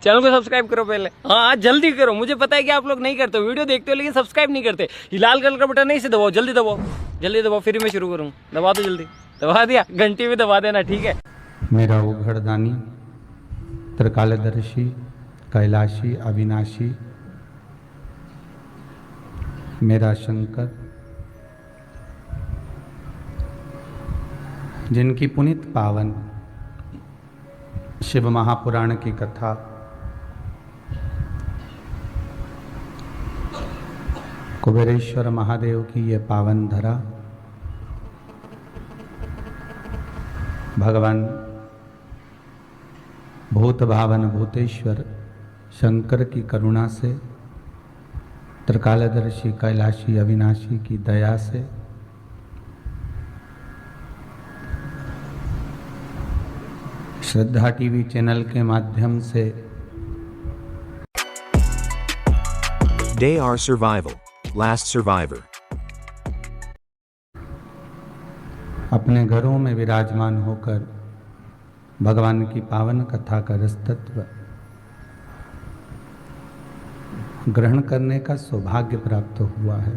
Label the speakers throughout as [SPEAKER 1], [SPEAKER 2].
[SPEAKER 1] Channel को subscribe करो पहले। हाँ जल्दी करो, मुझे पता है कि आप लोग नहीं करते हो, वीडियो देखते हो लेकिन सब्सक्राइब नहीं करते। ये लाल कलर का बटन नहीं से दबाओ, जल्दी दबाओ, जल्दी दबाओ, फिर मैं शुरू करूँ। दबा दो जल्दी, दबा दिया, घंटी भी दबा देना, ठीक है।
[SPEAKER 2] मेरा उघड़दानी त्रिकालदर्शी कैलाशी अविनाशी मेरा शंकर, जिनकी पुनीत पावन शिव महापुराण की कथा कुबेरेश्वर महादेव की ये पावन धरा भगवान भूत भावन भूतेश्वर शंकर की करुणा से, त्रिकालदर्शी कैलाशी अविनाशी की दया से श्रद्धा टीवी चैनल के माध्यम से
[SPEAKER 3] They are survival. Last survivor.
[SPEAKER 2] अपने घरों में विराजमान होकर भगवान की पावन कथा का रसतत्व ग्रहण करने का सौभाग्य प्राप्त हुआ है।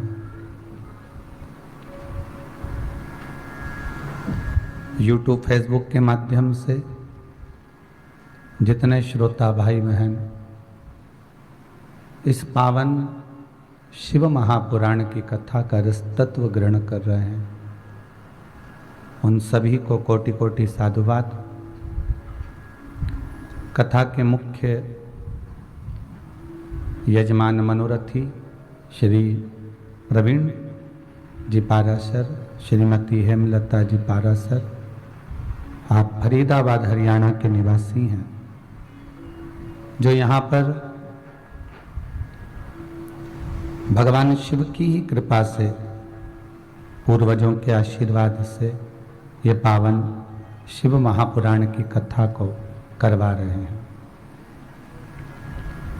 [SPEAKER 2] यूट्यूब फेसबुक के माध्यम से जितने श्रोता भाई बहन इस पावन शिव महापुराण की कथा का रसतत्व ग्रहण कर रहे हैं, उन सभी को कोटि कोटि साधुवाद। कथा के मुख्य यजमान मनोरथी श्री प्रवीण जी पारासर, श्रीमती हेमलता जी पारासर, आप फरीदाबाद हरियाणा के निवासी हैं, जो यहाँ पर भगवान शिव की ही कृपा से, पूर्वजों के आशीर्वाद से ये पावन शिव महापुराण की कथा को करवा रहे हैं।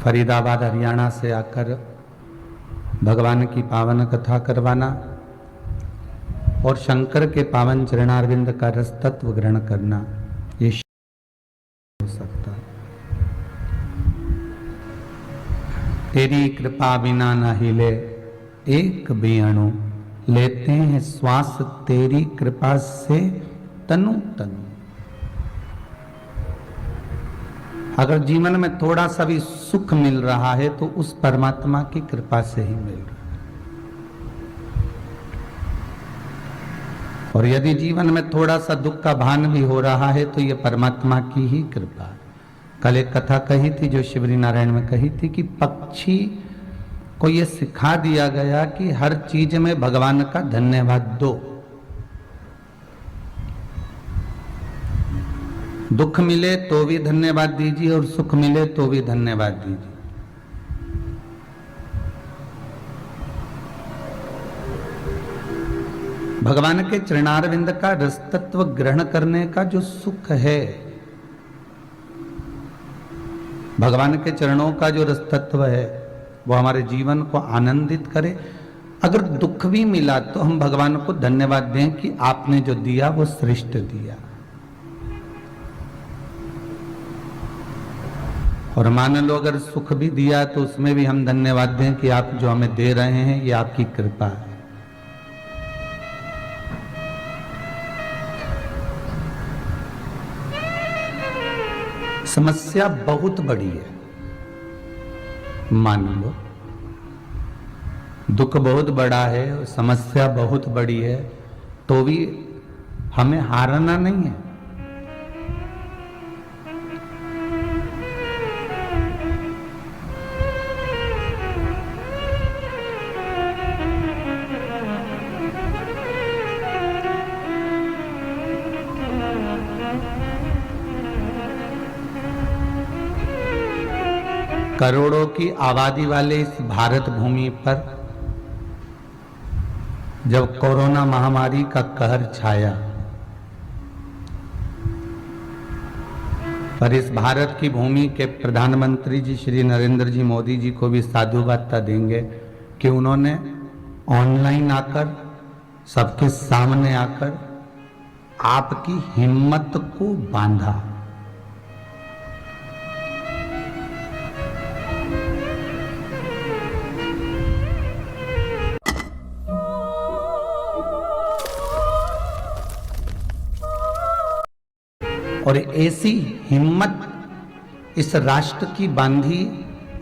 [SPEAKER 2] फरीदाबाद हरियाणा से आकर भगवान की पावन कथा करवाना और शंकर के पावन चरणारविंद का रस तत्व ग्रहण करना, ये हो सकता है। तेरी कृपा बिना न हिले एक भी अणु, लेते हैं श्वास तेरी कृपा से तनु तनु। अगर जीवन में थोड़ा सा भी सुख मिल रहा है तो उस परमात्मा की कृपा से ही मिल रहा है, और यदि जीवन में थोड़ा सा दुख का भान भी हो रहा है तो ये परमात्मा की ही कृपा है। कल एक कथा कही थी जो शिवरी नारायण में कही थी कि पक्षी को ये सिखा दिया गया कि हर चीज में भगवान का धन्यवाद दो। दुख मिले तो भी धन्यवाद दीजिए और सुख मिले तो भी धन्यवाद दीजिए। भगवान के चरणारविंद का रसतत्व ग्रहण करने का जो सुख है, भगवान के चरणों का जो रसतत्व है, वो हमारे जीवन को आनंदित करे। अगर दुख भी मिला तो हम भगवान को धन्यवाद दें कि आपने जो दिया वो श्रेष्ठ दिया। और मान लो अगर सुख भी दिया तो उसमें भी हम धन्यवाद दें कि आप जो हमें दे रहे हैं ये आपकी कृपा है। समस्या बहुत बड़ी है, मान लो दुख बहुत बड़ा है, समस्या बहुत बड़ी है, तो भी हमें हारना नहीं है। करोड़ों की आबादी वाले इस भारत भूमि पर जब कोरोना महामारी का कहर छाया, पर इस भारत की भूमि के प्रधानमंत्री जी श्री नरेंद्र जी मोदी जी को भी साधुवाद देंगे कि उन्होंने ऑनलाइन आकर, सबके सामने आकर आपकी हिम्मत को बांधा। और ऐसी हिम्मत इस राष्ट्र की बांधी,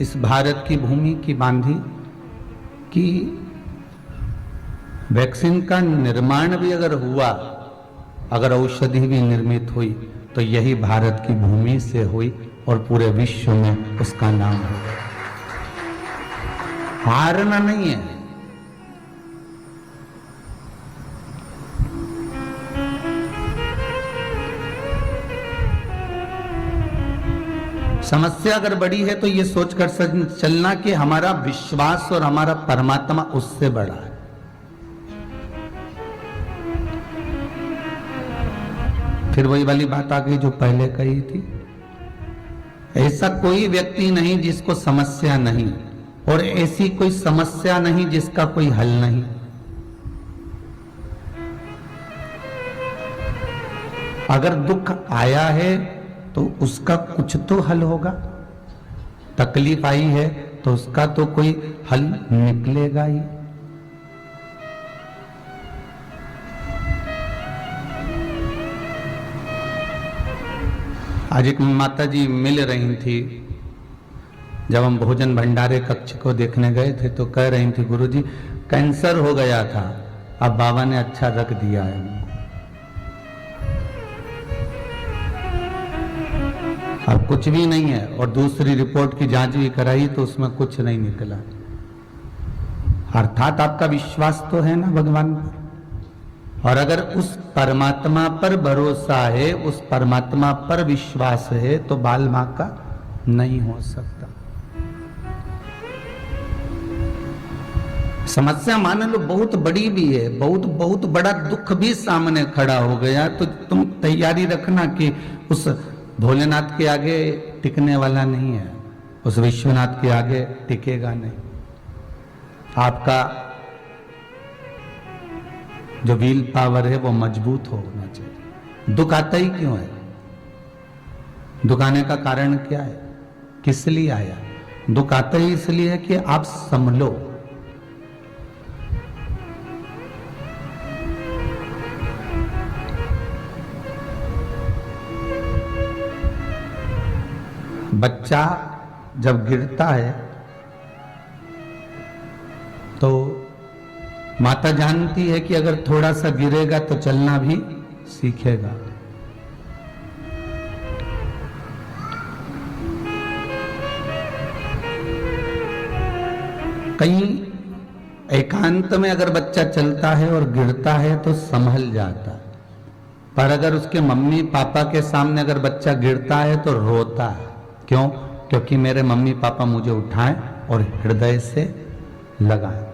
[SPEAKER 2] इस भारत की भूमि की बांधी कि वैक्सीन का निर्माण भी अगर हुआ, अगर औषधि भी निर्मित हुई, तो यही भारत की भूमि से हुई और पूरे विश्व में उसका नाम होगा। हारना नहीं है। समस्या अगर बड़ी है तो ये सोचकर चलना कि हमारा विश्वास और हमारा परमात्मा उससे बड़ा है। फिर वही वाली बात आ गई जो पहले कही थी, ऐसा कोई व्यक्ति नहीं जिसको समस्या नहीं, और ऐसी कोई समस्या नहीं जिसका कोई हल नहीं। अगर दुख आया है तो उसका कुछ तो हल होगा, तकलीफ आई है तो उसका तो कोई हल निकलेगा ही। आज एक माता जी मिल रही थी, जब हम भोजन भंडारे कक्ष को देखने गए थे तो कह रही थी, गुरुजी कैंसर हो गया था, अब बाबा ने अच्छा रख दिया है, अब कुछ भी नहीं है। और दूसरी रिपोर्ट की जांच भी कराई तो उसमें कुछ नहीं निकला। अर्थात आपका विश्वास तो है ना भगवान पर, और अगर उस परमात्मा पर भरोसा है, उस परमात्मा पर विश्वास है, तो बाल मां का नहीं हो सकता। समस्या मान लो बहुत बड़ी भी है, बहुत बड़ा दुख भी सामने खड़ा हो गया, तो तुम तैयारी रखना कि उस भोलेनाथ के आगे टिकने वाला नहीं है, उस विश्वनाथ के आगे टिकेगा नहीं। आपका जो व्हील पावर है वो मजबूत होना चाहिए। दुख आता ही क्यों है? दुख आने का कारण क्या है? किस लिए आया? दुख आता ही इसलिए है कि आप संभलो। बच्चा जब गिरता है तो माता जानती है कि अगर थोड़ा सा गिरेगा तो चलना भी सीखेगा। कहीं एकांत में अगर बच्चा चलता है और गिरता है तो संभल जाता है, पर अगर उसके मम्मी पापा के सामने अगर बच्चा गिरता है तो रोता है। क्यों? क्योंकि मेरे मम्मी पापा मुझे उठाएं और हृदय से लगाएं।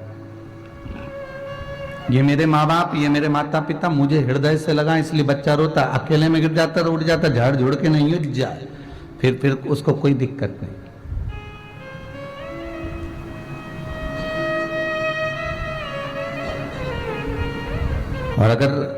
[SPEAKER 2] ये मेरे माँ बाप, ये मेरे माता पिता मुझे हृदय से लगाएं, इसलिए बच्चा रोता। अकेले में गिर जाता तो उठ जाता, झाड़ झुड़ के नहीं उठ जाए, फिर उसको कोई दिक्कत नहीं। और अगर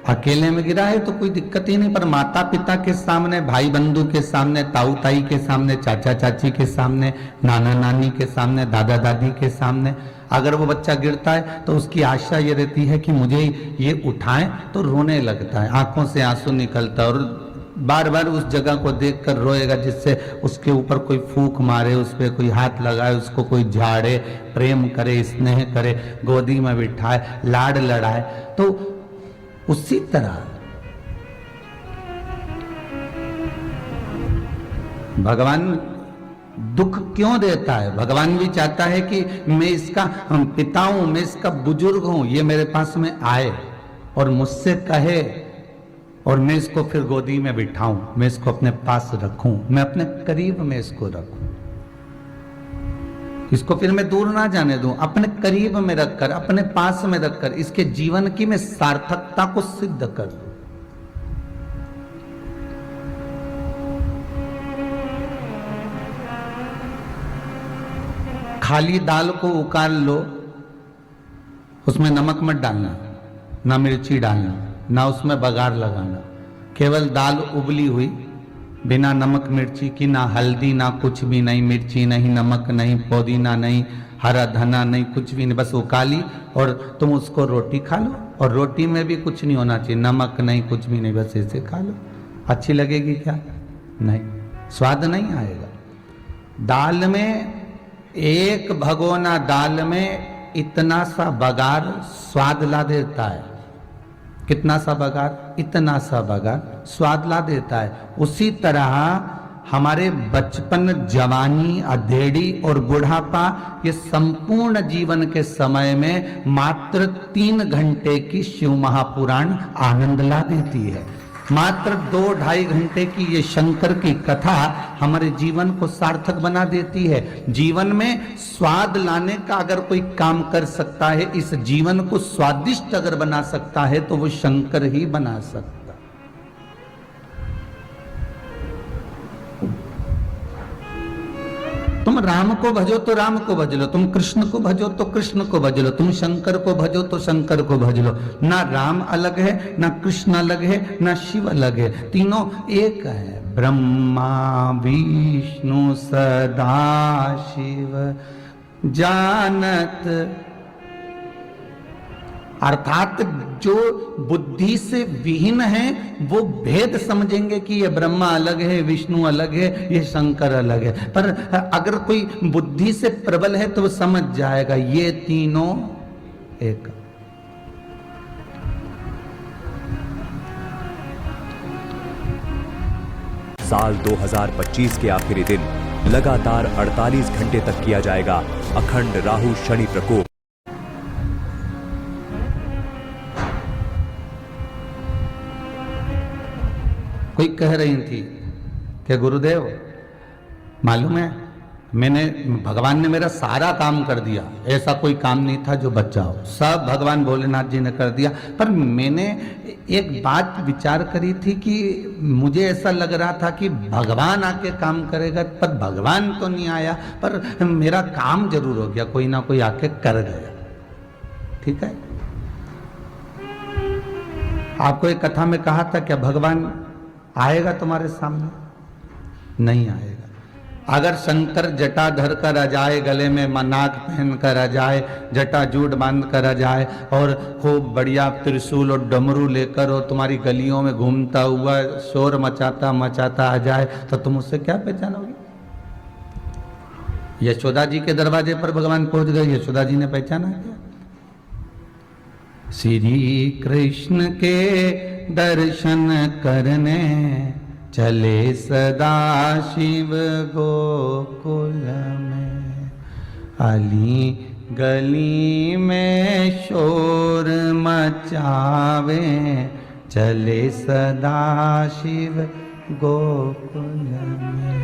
[SPEAKER 2] अकेले में गिरा है तो कोई दिक्कत ही नहीं, पर माता पिता के सामने, भाई बंधु के सामने, ताऊ ताई के सामने, चाचा चाची के सामने, नाना नानी के सामने, दादा दादी के सामने अगर वो बच्चा गिरता है तो उसकी आशा ये रहती है कि मुझे ये उठाएं, तो रोने लगता है, आंखों से आंसू निकलता है और बार बार उस जगह को देखकर रोएगा जिससे उसके ऊपर कोई फूंक मारे, उस पर कोई हाथ लगाए, उसको कोई झाड़े, प्रेम करे, स्नेह करे, गोदी में बिठाए, लाड लड़ाए। तो उसी तरह भगवान दुख क्यों देता है? भगवान भी चाहता है कि मैं इसका पिता हूं, मैं इसका बुजुर्ग हूं, ये मेरे पास में आए और मुझसे कहे और मैं इसको फिर गोदी में बिठाऊं, मैं इसको अपने पास रखूं, मैं अपने करीब में इसको रखूं, इसको फिर मैं दूर ना जाने दूं, अपने करीब में रखकर, अपने पास में रखकर इसके जीवन की मैं सार्थकता को सिद्ध कर दूं। खाली दाल को उकाल लो, उसमें नमक मत डालना, ना मिर्ची डालना, ना उसमें बघार लगाना, केवल दाल उबली हुई बिना नमक मिर्ची की, ना हल्दी, ना कुछ भी नहीं, मिर्ची नहीं, नमक नहीं, पुदीना नहीं, हरा धना नहीं, कुछ भी नहीं, बस उकाली और तुम उसको रोटी खा लो। और रोटी में भी कुछ नहीं होना चाहिए, नमक नहीं, कुछ भी नहीं, बस ऐसे खा लो। अच्छी लगेगी क्या? नहीं, स्वाद नहीं आएगा। दाल में, एक भगोना दाल में इतना सा बघार स्वाद ला देता है। कितना सा बघार? इतना सा बघार स्वाद ला देता है। उसी तरह हमारे बचपन, जवानी, अधेड़ी और बुढ़ापा, ये संपूर्ण जीवन के समय में मात्र 3 घंटे की शिव महापुराण आनंद ला देती है। मात्र 2-2.5 घंटे की ये शंकर की कथा हमारे जीवन को सार्थक बना देती है। जीवन में स्वाद लाने का अगर कोई काम कर सकता है, इस जीवन को स्वादिष्ट अगर बना सकता है, तो वो शंकर ही बना सकता। तुम राम को भजो तो राम को भज लो, तुम कृष्ण को भजो तो कृष्ण को भज लो, तुम शंकर को भजो तो शंकर को भज लो। ना राम अलग है, ना कृष्ण अलग है, ना शिव अलग है, तीनों एक है। ब्रह्मा विष्णु सदा शिव जानत, अर्थात जो बुद्धि से विहीन है वो भेद समझेंगे कि ये ब्रह्मा अलग है, विष्णु अलग है, ये शंकर अलग है। पर अगर कोई बुद्धि से प्रबल है तो वो समझ जाएगा ये तीनों एक।
[SPEAKER 3] साल 2025 के आखिरी दिन लगातार 48 घंटे तक किया जाएगा अखंड राहु शनि प्रकोप।
[SPEAKER 2] कोई कह रही थी कि गुरुदेव मालूम है, भगवान ने मेरा सारा काम कर दिया, ऐसा कोई काम नहीं था जो बचा हो, सब भगवान भोलेनाथ जी ने कर दिया। पर मैंने एक बात विचार करी थी कि मुझे ऐसा लग रहा था कि भगवान आके काम करेगा, पर भगवान तो नहीं आया, पर मेरा काम जरूर हो गया, कोई ना कोई आके कर गया। ठीक है, आपको एक कथा में कहा था क्या भगवान आएगा तुम्हारे सामने? नहीं आएगा। अगर शंकर जटा धर कर आ जाए, गले में नाग पहन कर आ जाए, जटा जूट बांध कर आ जाए और खूब बढ़िया त्रिशूल और डमरू लेकर और तुम्हारी गलियों में घूमता हुआ शोर मचाता मचाता आ जाए, तो तुम उससे क्या पहचानोगे? यशोदा जी के दरवाजे पर भगवान पहुंच गए, यशोदा जी ने पहचाना क्या? श्री कृष्ण के दर्शन करने चले सदा शिव गोकुल में, अली गली में शोर मचावे चले सदा शिव गोकुल में।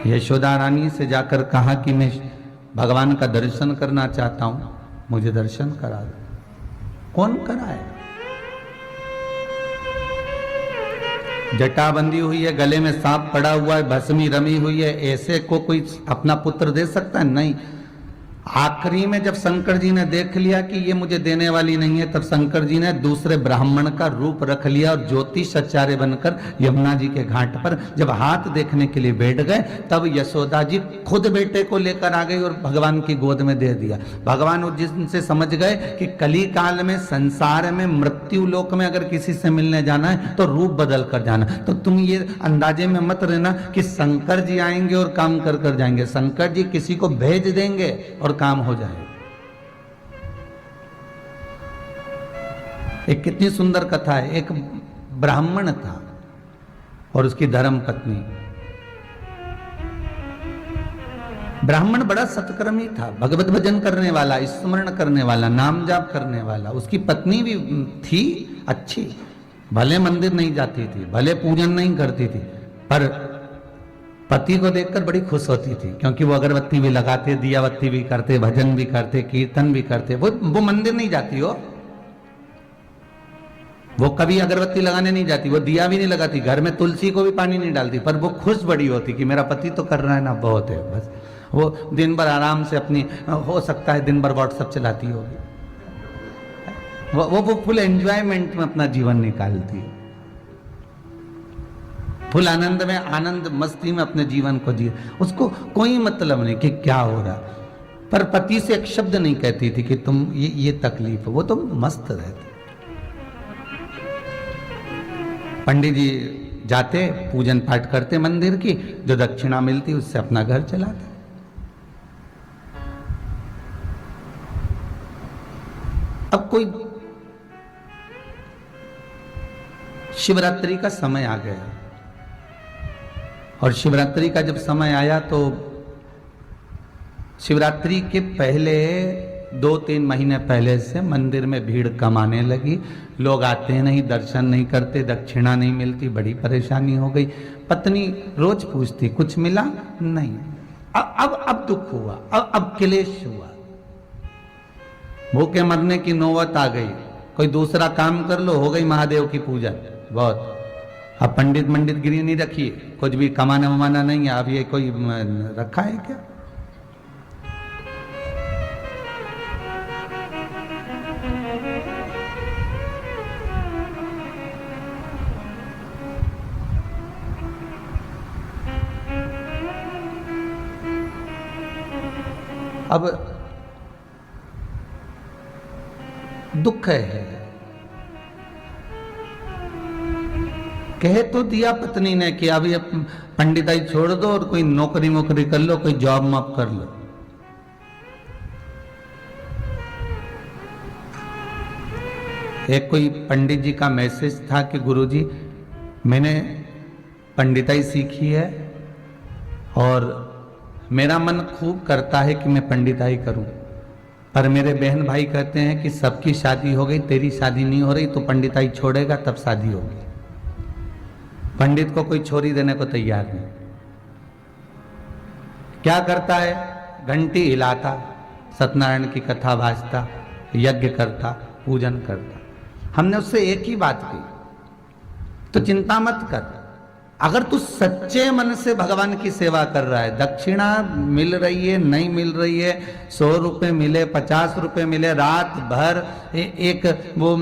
[SPEAKER 2] यशोदा रानी से जाकर कहा कि मैं भगवान का दर्शन करना चाहता हूं, मुझे दर्शन करा दो। कौन कराए? जटा बंधी हुई है, गले में सांप पड़ा हुआ है, भस्मी रमी हुई है, ऐसे को कोई अपना पुत्र दे सकता है? नहीं। आखिरी में जब शंकर जी ने देख लिया कि ये मुझे देने वाली नहीं है, तब शंकर जी ने दूसरे ब्राह्मण का रूप रख लिया और ज्योतिषाचार्य बनकर यमुना जी के घाट पर जब हाथ देखने के लिए बैठ गए, तब यशोदा जी खुद बेटे को लेकर आ गई और भगवान की गोद में दे दिया। भगवान उस जिनसे समझ गए कि कली काल में, संसार में, मृत्यु लोक में अगर किसी से मिलने जाना है तो रूप बदल कर जाना। तो तुम ये अंदाजे में मत रहना कि शंकर जी आएंगे और काम कर कर जाएंगे। शंकर जी किसी को भेज देंगे और काम हो जाए। एक कितनी सुंदर कथा है। एक ब्राह्मण था और उसकी धर्म पत्नी। ब्राह्मण बड़ा सत्कर्मी था, भगवत भजन करने वाला, स्मरण करने वाला, नाम जाप करने वाला। उसकी पत्नी भी थी अच्छी, भले मंदिर नहीं जाती थी, भले पूजन नहीं करती थी, पर पति को देखकर बड़ी खुश होती थी, क्योंकि वो अगरबत्ती भी लगाते, दिया बत्ती भी करते, भजन भी करते, कीर्तन भी करते। वो मंदिर नहीं जाती हो, वो कभी अगरबत्ती लगाने नहीं जाती, वो दिया भी नहीं लगाती, घर में तुलसी को भी पानी नहीं डालती, पर वो खुश बड़ी होती कि मेरा पति तो कर रहा है ना, बहुत है। बस वो दिन भर आराम से अपनी, हो सकता है दिन भर व्हाट्सएप चलाती होगी, वो फुल एंजॉयमेंट में अपना जीवन निकालती है, फुल आनंद में, आनंद मस्ती में अपने जीवन को जी। उसको कोई मतलब नहीं कि क्या हो रहा, पर पति से एक शब्द नहीं कहती थी कि तुम ये तकलीफ है, वो तो मस्त रहती। पंडित जी जाते, पूजन पाठ करते मंदिर की, जो दक्षिणा मिलती उससे अपना घर चलाते। अब कोई शिवरात्रि का समय आ गया, और शिवरात्रि का जब समय आया तो शिवरात्रि के पहले 2-3 महीने पहले से मंदिर में भीड़ कम आने लगी। लोग आते नहीं, दर्शन नहीं करते, दक्षिणा नहीं मिलती, बड़ी परेशानी हो गई। पत्नी रोज पूछती, कुछ मिला नहीं। अब दुख हुआ, अब क्लेश हुआ, भूखे मरने की नौबत आ गई। कोई दूसरा काम कर लो, हो गई महादेव की पूजा बहुत। अब पंडित गिरी नहीं रखी, कुछ भी कमाना वमाना नहीं है। अब ये कोई रखा है क्या? अब दुख है। कह तो दिया पत्नी ने कि अभी पंडिताई छोड़ दो और कोई नौकरी वोकरी कर लो, कोई जॉब मॉब कर लो। एक कोई पंडित जी का मैसेज था कि गुरुजी मैंने पंडिताई सीखी है और मेरा मन खूब करता है कि मैं पंडिताई करूं, पर मेरे बहन भाई कहते हैं कि सबकी शादी हो गई, तेरी शादी नहीं हो रही, तो पंडिताई छोड़ेगा तब शादी होगी। पंडित को कोई छोरी देने को तैयार नहीं। क्या करता है? घंटी हिलाता, सत्यनारायण की कथा भाजता, यज्ञ करता, पूजन करता। हमने उससे एक ही बात की, तो चिंता मत कर, अगर तू सच्चे मन से भगवान की सेवा कर रहा है, दक्षिणा मिल रही है नहीं मिल रही है, 100 रुपये मिले, 50 रुपये मिले, रात भर एक वो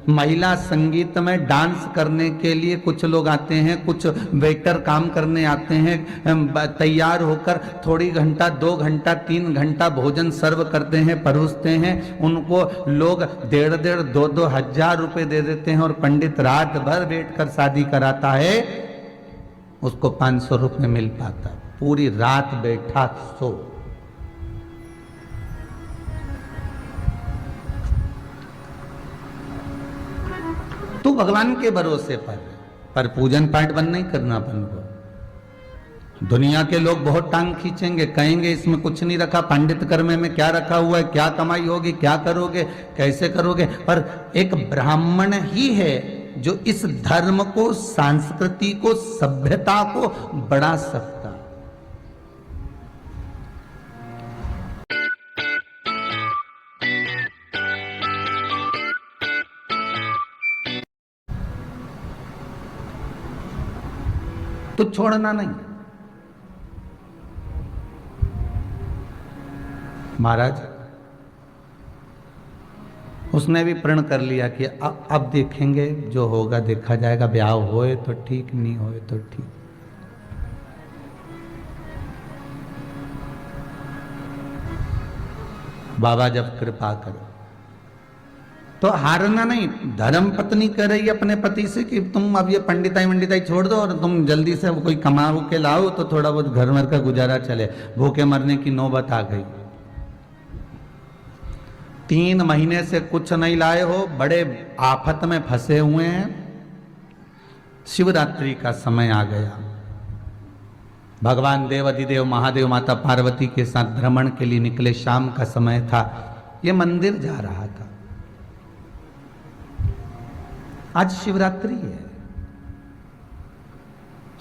[SPEAKER 2] महिला संगीत में डांस करने के लिए कुछ लोग आते हैं, कुछ वेटर काम करने आते हैं, तैयार होकर थोड़ी घंटा 2 घंटा 3 घंटा भोजन सर्व करते हैं, परोसते हैं। उनको लोग 1.5 2 हजार रुपए दे देते हैं, और पंडित रात भर बैठकर शादी कराता है, उसको 500 रुपये मिल पाता। पूरी रात बैठा सो। तू भगवान के भरोसे पर पूजन पाठ बंद नहीं करना अपन को। दुनिया के लोग बहुत टांग खींचेंगे, कहेंगे इसमें कुछ नहीं रखा, पंडित कर्म में क्या रखा हुआ है, क्या कमाई होगी, क्या करोगे, कैसे करोगे। पर एक ब्राह्मण ही है जो इस धर्म को, संस्कृति को, सभ्यता को बढ़ा सकता। तो छोड़ना नहीं। महाराज उसने भी प्रण कर लिया कि अब देखेंगे, जो होगा देखा जाएगा, ब्याह होए तो ठीक, नहीं होए तो ठीक। बाबा जब कृपा करो तो हारना नहीं। धर्म पत्नी कह रही है अपने पति से कि तुम अब ये पंडिताई छोड़ दो और तुम जल्दी से कोई कमा के लाओ तो थोड़ा बहुत घर भर का गुजारा चले। भूखे मरने की नौबत आ गई। 3 महीने से कुछ नहीं लाए हो, बड़े आफत में फंसे हुए हैं। शिवरात्रि का समय आ गया। भगवान देवाधिदेव महादेव माता पार्वती के साथ भ्रमण के लिए निकले। शाम का समय था। ये मंदिर जा रहा था। आज शिवरात्रि है।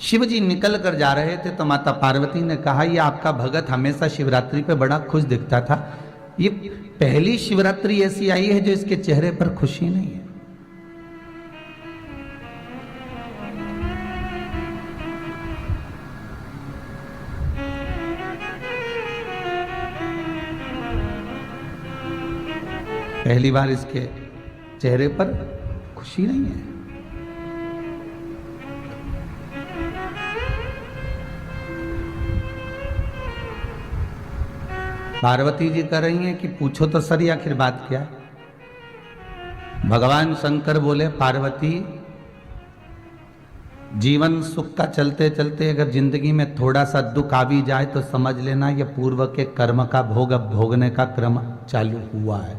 [SPEAKER 2] शिव जी निकल कर जा रहे थे तो माता पार्वती ने कहा, ये आपका भगत हमेशा शिवरात्रि पे बड़ा खुश दिखता था, ये पहली शिवरात्रि ऐसी आई है जो इसके चेहरे पर खुशी नहीं है। पहली बार इसके चेहरे पर खुशी नहीं है। पार्वती जी कह रही हैं कि पूछो तो सर आखिर बात क्या है। भगवान शंकर बोले, पार्वती जीवन सुख का चलते चलते अगर जिंदगी में थोड़ा सा दुख आ भी जाए तो समझ लेना ये पूर्व के कर्म का भोग अब भोगने का क्रम चालू हुआ है।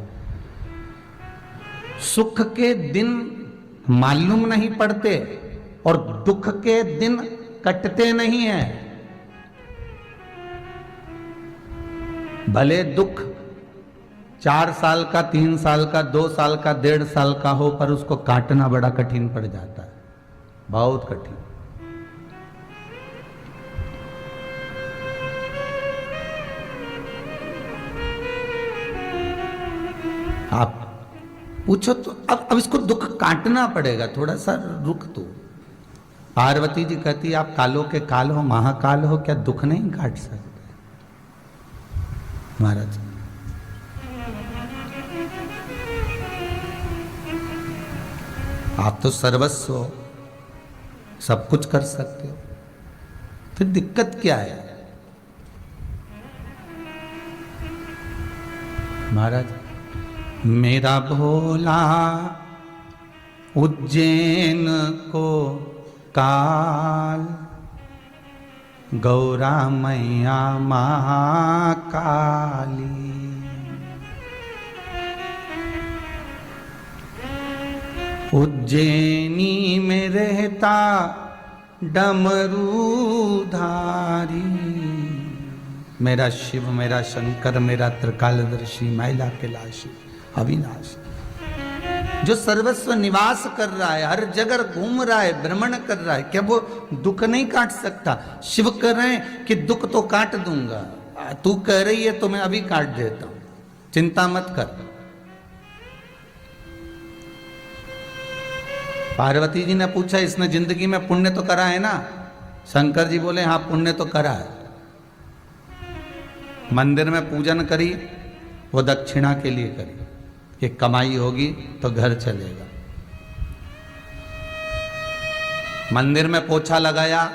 [SPEAKER 2] सुख के दिन मालूम नहीं पड़ते और दुख के दिन कटते नहीं हैं। भले दुख 4 साल का, 3 साल का, 2 साल का, 1.5 साल का हो, पर उसको काटना बड़ा कठिन पड़ जाता है, बहुत कठिन। आप पूछो तो अब इसको दुख काटना पड़ेगा, थोड़ा सा रुक तो। पार्वती जी कहती आप कालों के काल हो, महाकाल हो, क्या दुख नहीं काट सकते? महाराज आप तो सर्वस्व हो, सब कुछ कर सकते हो, फिर दिक्कत क्या है? महाराज मेरा भोला उज्जैन को काल, गौरा मैया महाकाली, उज्जैनी में रहता डमरूधारी, मेरा शिव, मेरा शंकर, मेरा त्रिकालदर्शी, मैला कैलाशी, अविनाशी, जो सर्वस्व निवास कर रहा है, हर जगह घूम रहा है, भ्रमण कर रहा है, क्या वो दुख नहीं काट सकता? शिव कह रहे हैं कि दुख तो काट दूंगा, तू कह रही है तो मैं अभी काट देता हूं, चिंता मत कर। पार्वती जी ने पूछा इसने जिंदगी में पुण्य तो करा है ना? शंकर जी बोले हाँ पुण्य तो करा है। मंदिर में पूजन करी, वो दक्षिणा के लिए करी, कि कमाई होगी तो घर चलेगा। मंदिर में पोछा लगाया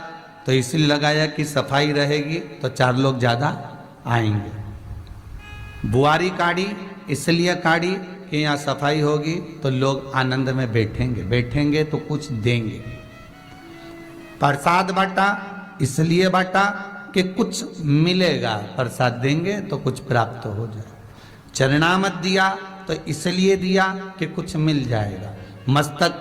[SPEAKER 2] तो इसलिए लगाया कि सफाई रहेगी तो 4 लोग ज्यादा आएंगे। बुआरी काढ़ी इसलिए काढ़ी कि यहाँ सफाई होगी तो लोग आनंद में बैठेंगे, बैठेंगे तो कुछ देंगे। प्रसाद बांटा इसलिए बांटा कि कुछ मिलेगा, प्रसाद देंगे तो कुछ प्राप्त हो जाए। चरणामत दिया तो इसलिए दिया कि कुछ मिल जाएगा। मस्तक